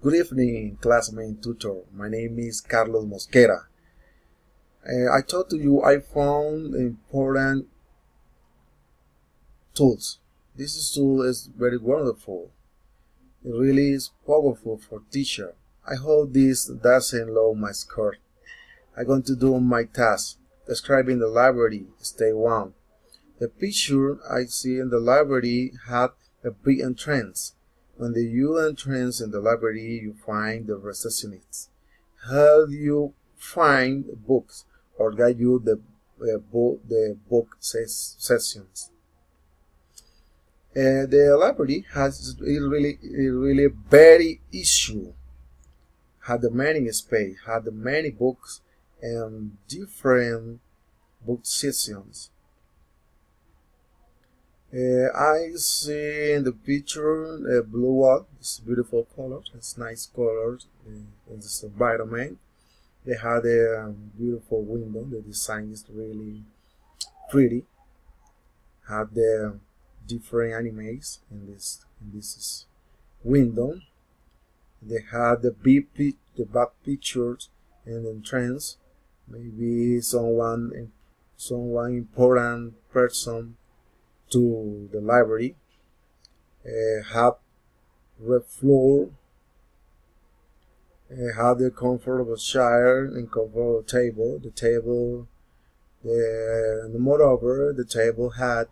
Good evening, classmate and tutor. My name is Carlos Mosquera. I talked to you, I found important tools. This tool is very wonderful. It really is powerful for teacher. I hope this doesn't lower my score. I'm going to do my task. Describing the library, step 1. The picture I see in the library had a big entrance. When you entrance in the library, you find the receptionist. Help you find books or guide you the book sessions. The library has really very issue. Had many space, had many books and different book sessions. I see in the picture a blue wall. It's beautiful color. It's nice colors in this environment. They had a beautiful window. The design is really pretty. Had the different animes in this window. They had the back pictures and entrance. Maybe someone important person to the library. Have red floor. Have the comfortable chair and comfortable table. Moreover, the table had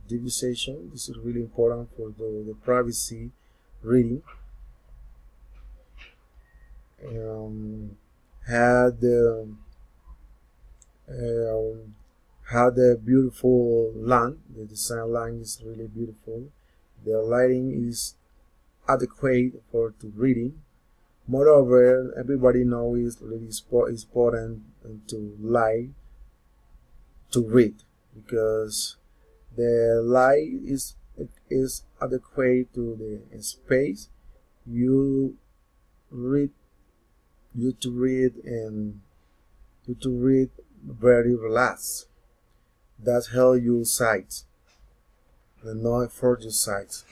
division. This is really important for the privacy reading. Had a beautiful lamp. The design lamp is really beautiful. The lighting is adequate for reading. Moreover, everybody knows it's really important to light to read because the light is adequate to the space you read to read very relaxed. That help you sight and not for your sight.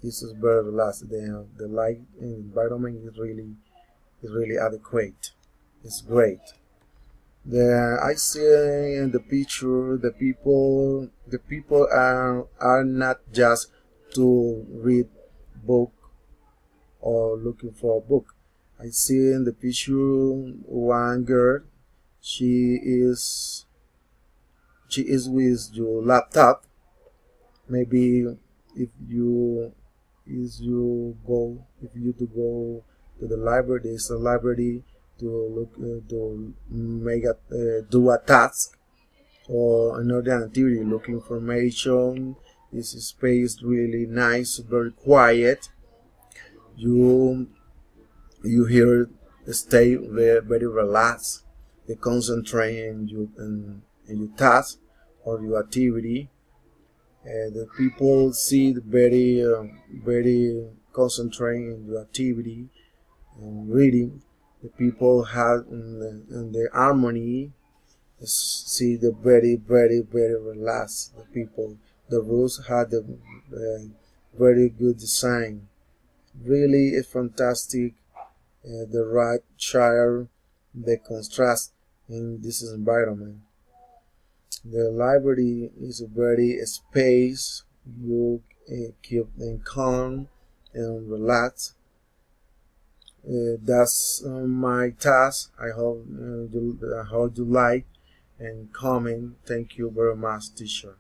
This is very relaxed. The light environment is really adequate. It's great. I see in the picture the people are not just to read book or looking for a book. I see in the picture one girl. She is with your laptop. Maybe if you go to the library, there's a library to look to make do a task or another activity, look information. This space really nice, very quiet. You hear stay very relaxed. They concentrate in your task or your activity. The people see very concentrating in your activity and reading. The people have in the harmony see the very relaxed. The people, the rules had the very good design. Really, it's fantastic. The right chair, the contrast in this environment. The library is a very space. You keep them calm and relaxed. That's my task. I hope you like and comment. Thank you very much, teacher.